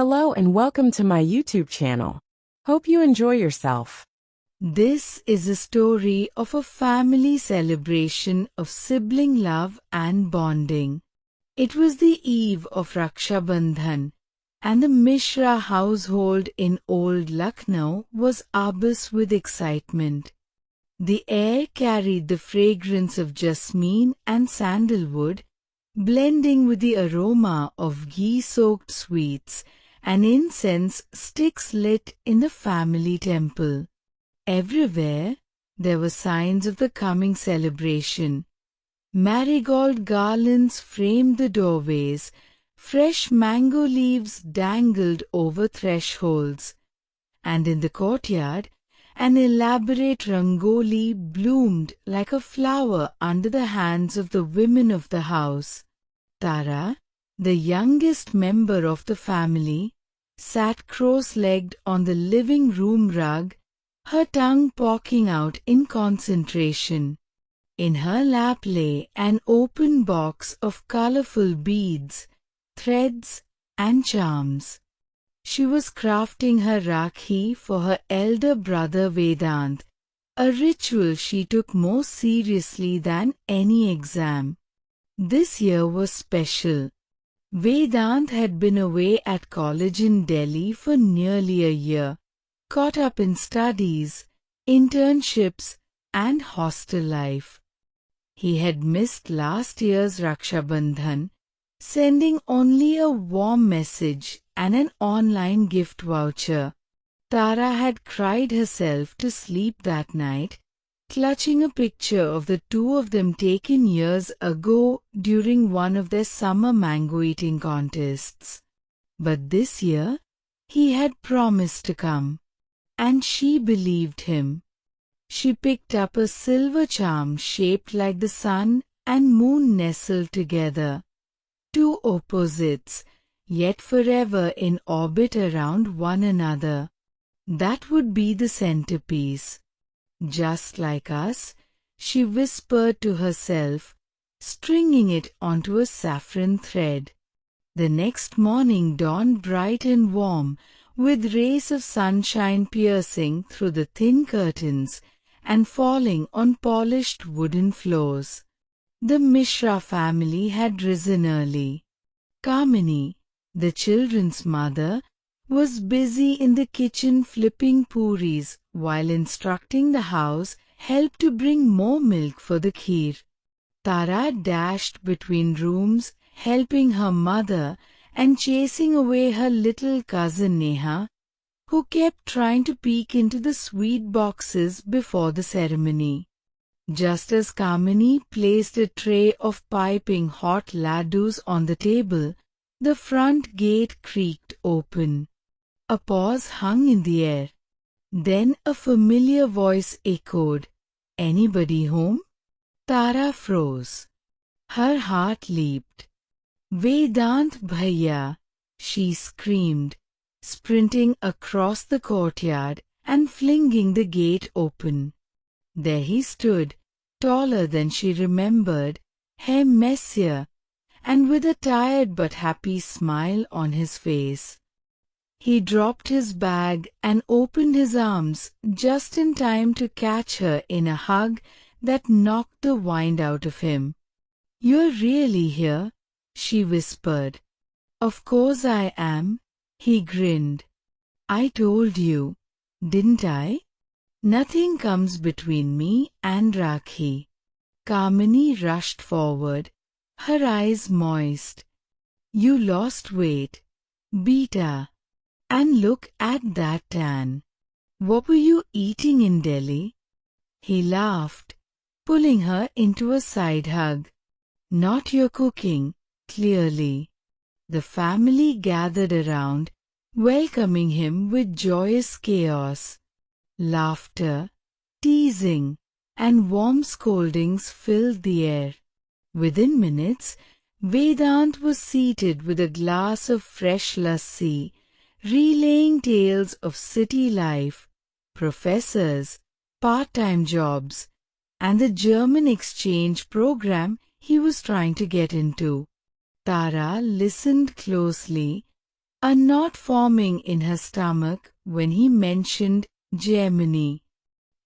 Hello and welcome to my YouTube channel. Hope you enjoy yourself. This is a story of a family celebration of sibling love and bonding. It was the eve of Rakshabandhan, and the Mishra household in old Lucknow was abuzz with excitement. The air carried the fragrance of jasmine and sandalwood, blending with the aroma of ghee-soaked sweets and incense sticks lit in the family temple. Everywhere, there were signs of the coming celebration. Marigold garlands framed the doorways, fresh mango leaves dangled over thresholds, and in the courtyard, an elaborate rangoli bloomed like a flower under the hands of the women of the house. Tara, the youngest member of the family, sat cross-legged on the living room rug, her tongue poking out in concentration. In her lap lay an open box of colorful beads, threads, and charms. She was crafting her Rakhi for her elder brother Vedant, a ritual she took more seriously than any exam. This year was special. Vedant had been away at college in Delhi for nearly a year, caught up in studies, internships, and hostel life. He had missed last year's Rakshabandhan, sending only a warm message and an online gift voucher. Tara had cried herself to sleep that night, clutching a picture of the two of them taken years ago during one of their summer mango eating contests. But this year, he had promised to come. And she believed him. She picked up a silver charm shaped like the sun and moon nestled together. Two opposites, yet forever in orbit around one another. That would be the centerpiece. Just like us, she whispered to herself, stringing it onto a saffron thread. The next morning dawned bright and warm, with rays of sunshine piercing through the thin curtains and falling on polished wooden floors. The Mishra family had risen early. Kamini, the children's mother, was busy in the kitchen flipping puris while instructing the house help to bring more milk for the kheer. Tara dashed between rooms, helping her mother and chasing away her little cousin Neha, who kept trying to peek into the sweet boxes before the ceremony. Just as Kamini placed a tray of piping hot laddus on the table, the front gate creaked open. A pause hung in the air. Then a familiar voice echoed, "Anybody home?" Tara froze. Her heart leaped. "Vedant Bhaiya," she screamed, sprinting across the courtyard and flinging the gate open. There he stood, taller than she remembered, hair messier, and with a tired but happy smile on his face. He dropped his bag and opened his arms just in time to catch her in a hug that knocked the wind out of him. "You're really here?" she whispered. "Of course I am," he grinned. "I told you, didn't I? Nothing comes between me and Rakhi." Kamini rushed forward, her eyes moist. "You lost weight, Beta. And look at that tan. What were you eating in Delhi?" He laughed, pulling her into a side hug. "Not your cooking, clearly." The family gathered around, welcoming him with joyous chaos. Laughter, teasing, and warm scoldings filled the air. Within minutes, Vedant was seated with a glass of fresh lassi, relaying tales of city life, professors, part-time jobs, and the German exchange program he was trying to get into. Tara listened closely, a knot forming in her stomach when he mentioned Germany.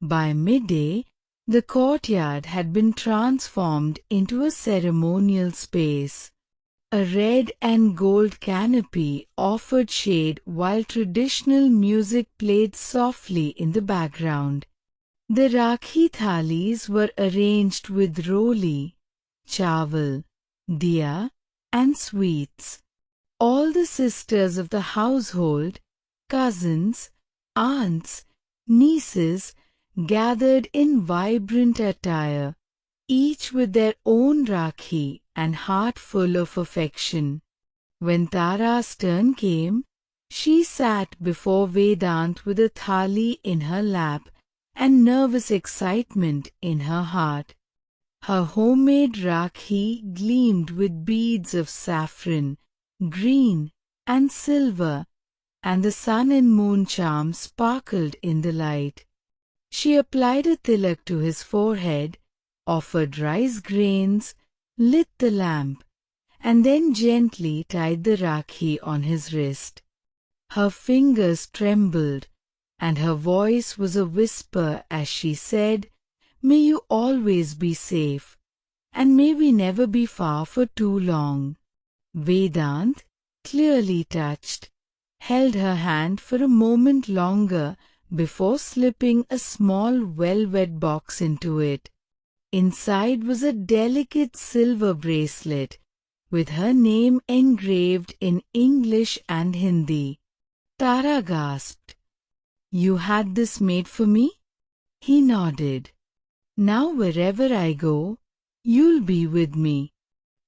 By midday, the courtyard had been transformed into a ceremonial space. A red and gold canopy offered shade while traditional music played softly in the background. The Rakhi thalis were arranged with roli, chawal, diya, and sweets. All the sisters of the household, cousins, aunts, nieces, gathered in vibrant attire, each with their own Rakhi and heart full of affection. When Tara's turn came, she sat before Vedant with a thali in her lap and nervous excitement in her heart. Her homemade Rakhi gleamed with beads of saffron, green, and silver, and the sun and moon charm sparkled in the light. She applied a tilak to his forehead, offered rice grains, lit the lamp, and then gently tied the Rakhi on his wrist. Her fingers trembled, and her voice was a whisper as she said, "May you always be safe, and may we never be far for too long." Vedant, clearly touched, held her hand for a moment longer before slipping a small velvet box into it. Inside was a delicate silver bracelet with her name engraved in English and Hindi. Tara gasped, "You had this made for me?" He nodded. "Now wherever I go, you'll be with me.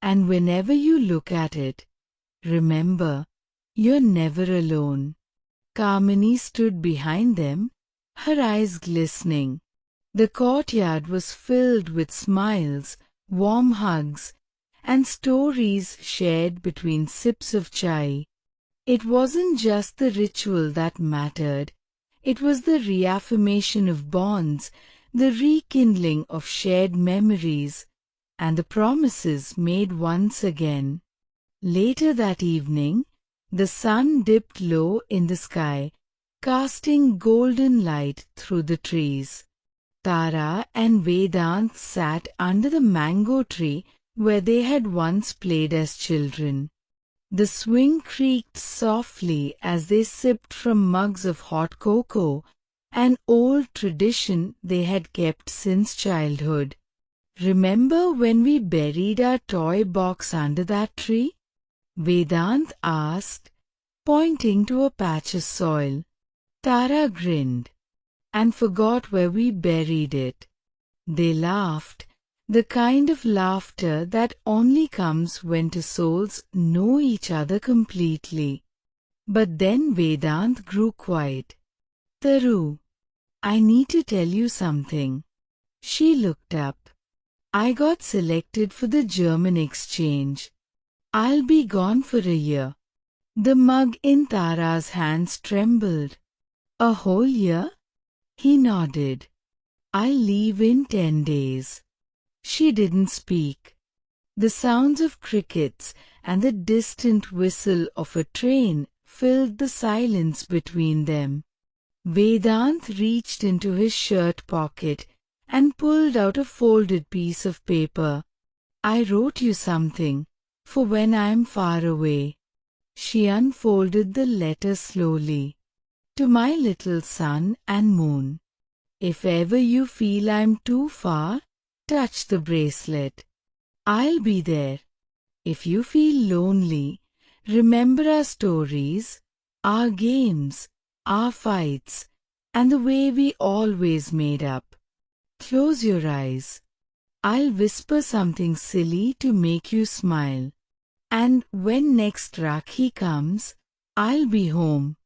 And whenever you look at it, remember, you're never alone." Kamini stood behind them, her eyes glistening. The courtyard was filled with smiles, warm hugs, and stories shared between sips of chai. It wasn't just the ritual that mattered. It was the reaffirmation of bonds, the rekindling of shared memories, and the promises made once again. Later that evening, the sun dipped low in the sky, casting golden light through the trees. Tara and Vedant sat under the mango tree where they had once played as children. The swing creaked softly as they sipped from mugs of hot cocoa, an old tradition they had kept since childhood. "Remember when we buried our toy box under that tree?" Vedant asked, pointing to a patch of soil. Tara grinned and forgot where we buried it. They laughed, the kind of laughter that only comes when two souls know each other completely. But then Vedant grew quiet. "Taru, I need to tell you something." She looked up. "I got selected for the German exchange. I'll be gone for a year." The mug in Tara's hands trembled. "A whole year?" He nodded. "I'll leave in 10 days. She didn't speak. The sounds of crickets and the distant whistle of a train filled the silence between them. Vedant reached into his shirt pocket and pulled out a folded piece of paper. "I wrote you something, for when I am far away." She unfolded the letter slowly. "To my little sun and moon. If ever you feel I'm too far, touch the bracelet. I'll be there. If you feel lonely, remember our stories, our games, our fights, and the way we always made up. Close your eyes. I'll whisper something silly to make you smile. And when next Rakhi comes, I'll be home.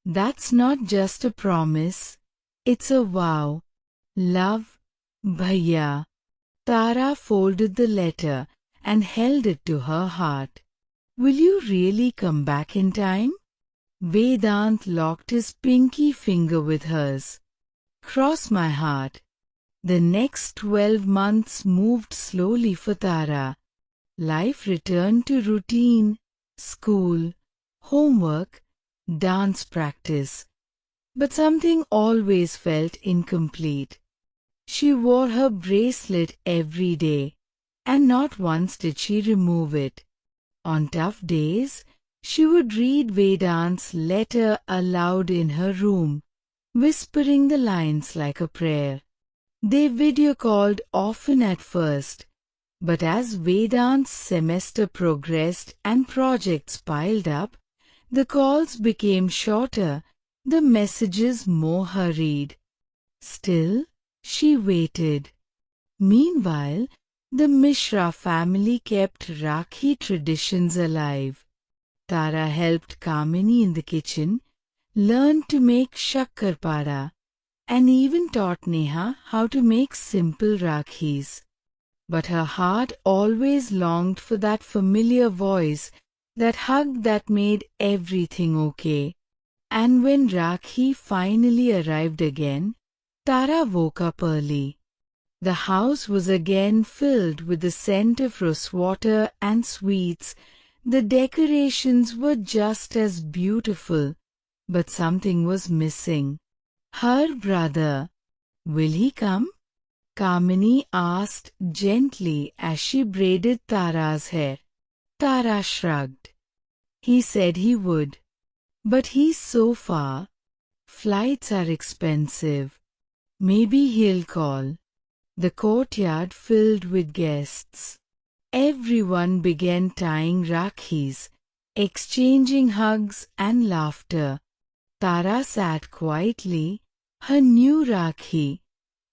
That's not just a promise, it's a vow. Love, Bhaiya." Tara folded the letter and held it to her heart. "Will you really come back in time?" Vedant locked his pinky finger with hers. "Cross my heart." The next 12 months moved slowly for Tara. Life returned to routine, school, homework, dance practice. But something always felt incomplete. She wore her bracelet every day, and not once did she remove it. On tough days, she would read Vedant's letter aloud in her room, whispering the lines like a prayer. They video called often at first, but as Vedant's semester progressed and projects piled up, the calls became shorter, the messages more hurried. Still, she waited. Meanwhile, the Mishra family kept Rakhi traditions alive. Tara helped Kamini in the kitchen, learned to make shakkarpada, and even taught Neha how to make simple Rakhis. But her heart always longed for that familiar voice, that hug that made everything okay. And when Rakhi finally arrived again, Tara woke up early. The house was again filled with the scent of rosewater and sweets. The decorations were just as beautiful, but something was missing. Her brother. Will he come? Kamini asked gently as she braided Tara's hair. Tara shrugged. He said he would. But he's so far. Flights are expensive. Maybe he'll call. The courtyard filled with guests. Everyone began tying Rakhis, exchanging hugs and laughter. Tara sat quietly, her new Rakhi,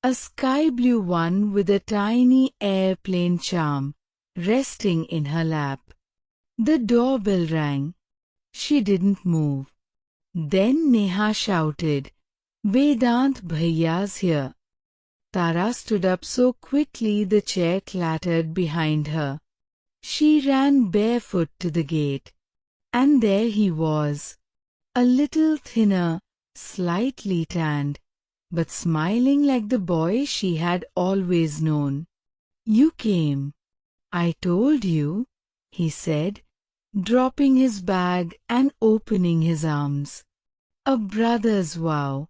a sky blue one with a tiny airplane charm, resting in her lap. The doorbell rang. She didn't move. Then Neha shouted, "Vedant Bhaiya's here." Tara stood up so quickly the chair clattered behind her. She ran barefoot to the gate. And there he was, a little thinner, slightly tanned, but smiling like the boy she had always known. "You came. I told you," he said, dropping his bag and opening his arms. A brother's vow.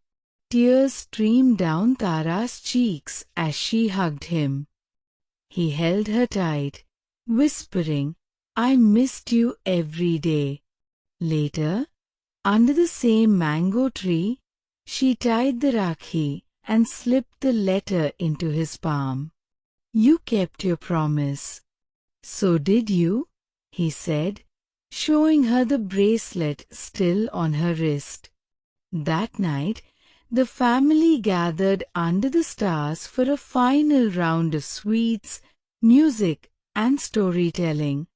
Tears streamed down Tara's cheeks as she hugged him. He held her tight, whispering, "I missed you every day." Later, under the same mango tree, she tied the Rakhi and slipped the letter into his palm. "You kept your promise." "So did you," he said, showing her the bracelet still on her wrist. That night, the family gathered under the stars for a final round of sweets, music, and storytelling.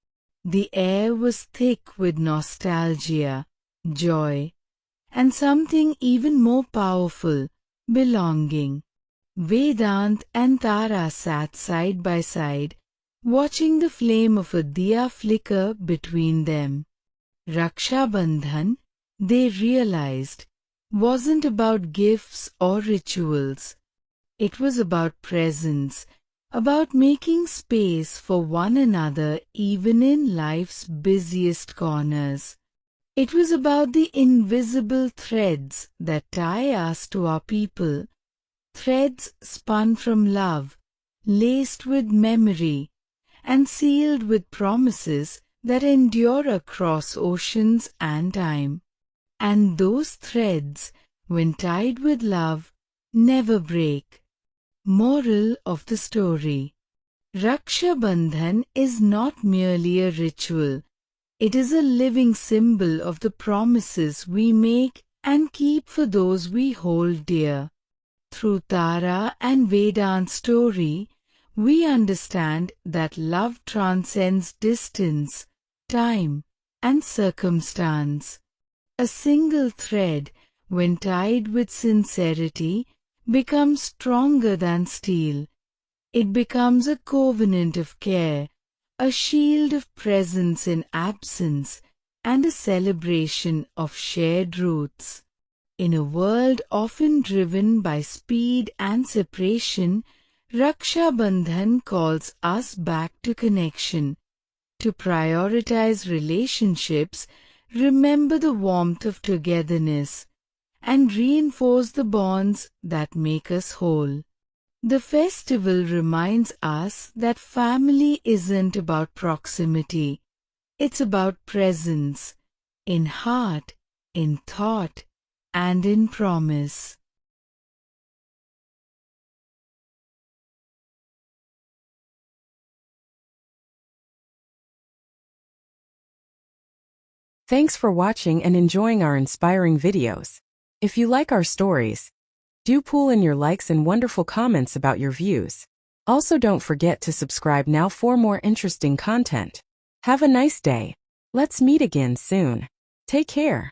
The air was thick with nostalgia, joy, and something even more powerful, belonging. Vedant and Tara sat side by side, watching the flame of a diya flicker between them. Rakshabandhan, they realized, wasn't about gifts or rituals. It was about presence, about making space for one another even in life's busiest corners. It was about the invisible threads that tie us to our people, threads spun from love, laced with memory, and sealed with promises that endure across oceans and time. And those threads, when tied with love, never break. Moral of the story: Rakshabandhan is not merely a ritual. It is a living symbol of the promises we make and keep for those we hold dear. Through Tara and Vedant's story, we understand that love transcends distance, time, and circumstance. A single thread, when tied with sincerity, becomes stronger than steel. It becomes a covenant of care, a shield of presence in absence, and a celebration of shared roots. In a world often driven by speed and separation, Rakshabandhan calls us back to connection, to prioritize relationships remember the warmth of togetherness, and reinforce the bonds that make us whole. The festival reminds us that family isn't about proximity. It's about presence, in heart, in thought, and in promise. Thanks for watching and enjoying our inspiring videos. If you like our stories, do pull in your likes and wonderful comments about your views. Also, don't forget to subscribe now for more interesting content. Have a nice day. Let's meet again soon. Take care.